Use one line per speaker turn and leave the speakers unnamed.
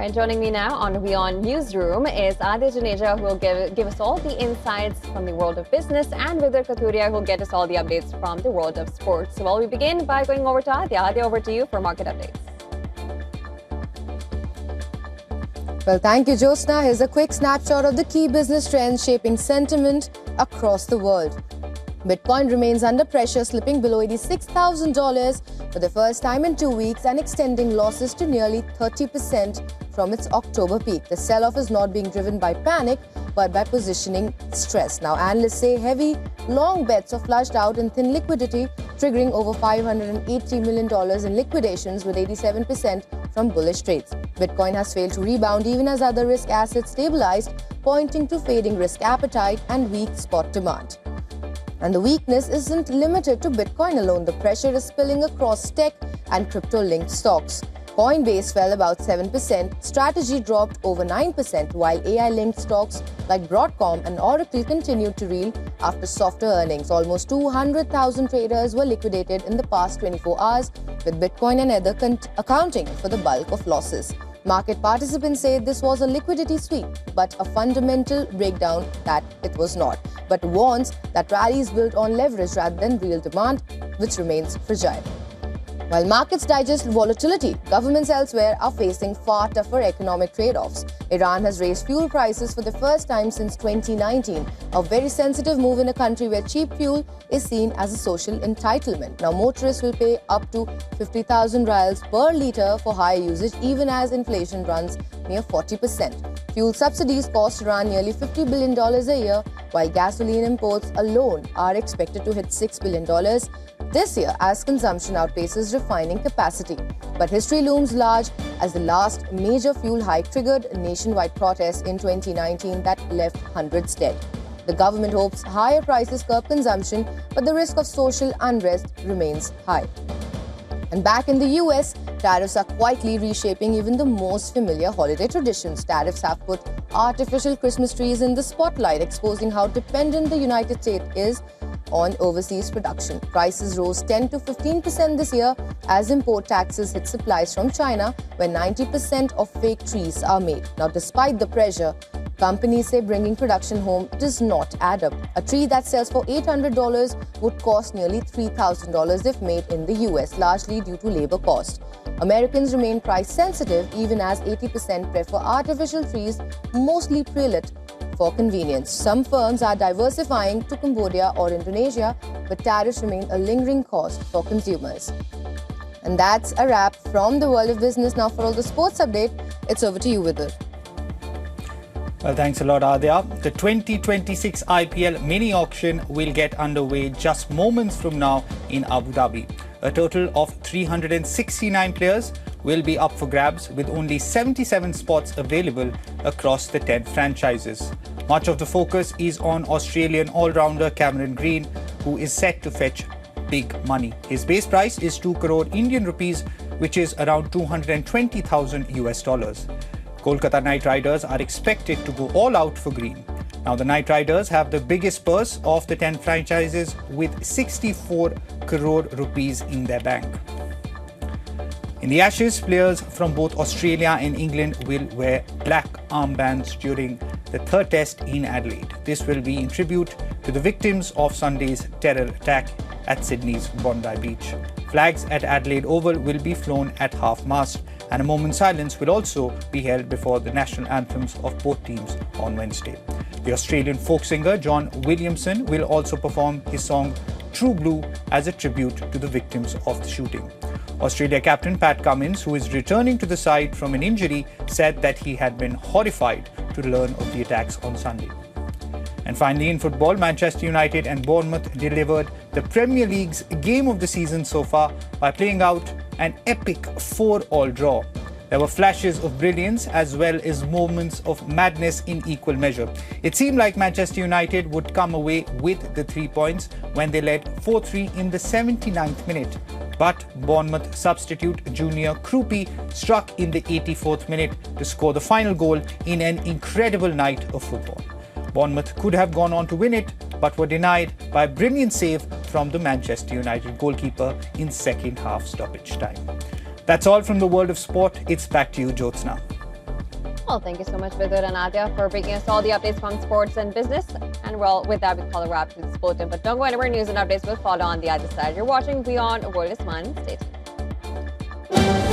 And joining me now on WION Newsroom is Aditya Juneja, who will give us all the insights from the world of business, and Vidar Kathuria, who will get us all the updates from the world of sports. So while we begin by going over to Aditya. Aditya, over to you for market updates.
Well, thank you, Jyotsna. Here's a quick snapshot of the key business trends shaping sentiment across the world. Bitcoin remains under pressure, slipping below $86,000 for the first time in 2 weeks and extending losses to nearly 30% from its October peak. The sell-off is not being driven by panic, but by positioning stress. Now, analysts say heavy, long bets are flushed out in thin liquidity, triggering over $580 million in liquidations, with 87% from bullish trades. Bitcoin has failed to rebound even as other risk assets stabilized, pointing to fading risk appetite and weak spot demand. And the weakness isn't limited to Bitcoin alone. The pressure is spilling across tech and crypto-linked stocks. Coinbase fell about 7%, Strategy dropped over 9%, while AI-linked stocks like Broadcom and Oracle continued to reel after softer earnings. Almost 200,000 traders were liquidated in the past 24 hours, with Bitcoin and Ether accounting for the bulk of losses. Market participants say this was a liquidity sweep, but a fundamental breakdown that it was not, but warns that rallies built on leverage rather than real demand, which remains fragile. While markets digest volatility, governments elsewhere are facing far tougher economic trade-offs. Iran has raised fuel prices for the first time since 2019, a very sensitive move in a country where cheap fuel is seen as a social entitlement. Now, motorists will pay up to 50,000 riyals per litre for higher usage, even as inflation runs near 40%. Fuel subsidies cost Iran nearly $50 billion a year, while gasoline imports alone are expected to hit $6 billion this year as consumption outpaces refining capacity. But history looms large as the last major fuel hike triggered nationwide protests in 2019 that left hundreds dead. The government hopes higher prices curb consumption, but the risk of social unrest remains high. And back in the US, tariffs are quietly reshaping even the most familiar holiday traditions. Tariffs have put artificial Christmas trees in the spotlight, exposing how dependent the United States is on overseas production. Prices rose 10 to 15% this year as import taxes hit supplies from China, where 90% of fake trees are made. Now, despite the pressure, companies say bringing production home does not add up. A tree that sells for $800 would cost nearly $3,000 if made in the US, largely due to labor cost. Americans remain price sensitive even as 80% prefer artificial trees, mostly pre-lit, for convenience. Some firms are diversifying to Cambodia or Indonesia, but tariffs remain a lingering cost for consumers. And that's a wrap from the world of business. Now, for all the sports update, it's over to you, Vidar.
Well, thanks a lot, Adya. The 2026 IPL mini auction will get underway just moments from now in Abu Dhabi. A total of 369 players will be up for grabs, with only 77 spots available across the 10 franchises. Much of the focus is on Australian all-rounder Cameron Green, who is set to fetch big money. His base price is 2 crore Indian rupees, which is around $220,000 US. Kolkata Knight Riders are expected to go all out for Green. Now, the Knight Riders have the biggest purse of the 10 franchises, with 64 crore rupees in their bank. In the Ashes, players from both Australia and England will wear black armbands during the third test in Adelaide. This will be in tribute to the victims of Sunday's terror attack at Sydney's Bondi Beach. Flags at Adelaide Oval will be flown at half-mast, and a moment's silence will also be held before the national anthems of both teams on Wednesday. The Australian folk singer John Williamson will also perform his song True Blue as a tribute to the victims of the shooting. Australia captain Pat Cummins, who is returning to the side from an injury, said that he had been horrified to learn of the attacks on Sunday. And finally, in football, Manchester United and Bournemouth delivered the Premier League's game of the season so far by playing out an epic 4-all draw. There were flashes of brilliance as well as moments of madness in equal measure. It seemed like Manchester United would come away with the 3 points when they led 4-3 in the 79th minute. But Bournemouth substitute Junior Krupi struck in the 84th minute to score the final goal in an incredible night of football. Bournemouth could have gone on to win it, but were denied by a brilliant save from the Manchester United goalkeeper in second half stoppage time. That's all from the world of sport. It's back to you, Jyotsna.
Well, thank you so much, Vidit and Adya, for bringing us all the updates from sports and business. And well, with that, we call a wrap to this bulletin. But don't go anywhere. News and updates will follow on the other side. You're watching WION The World. Stay tuned.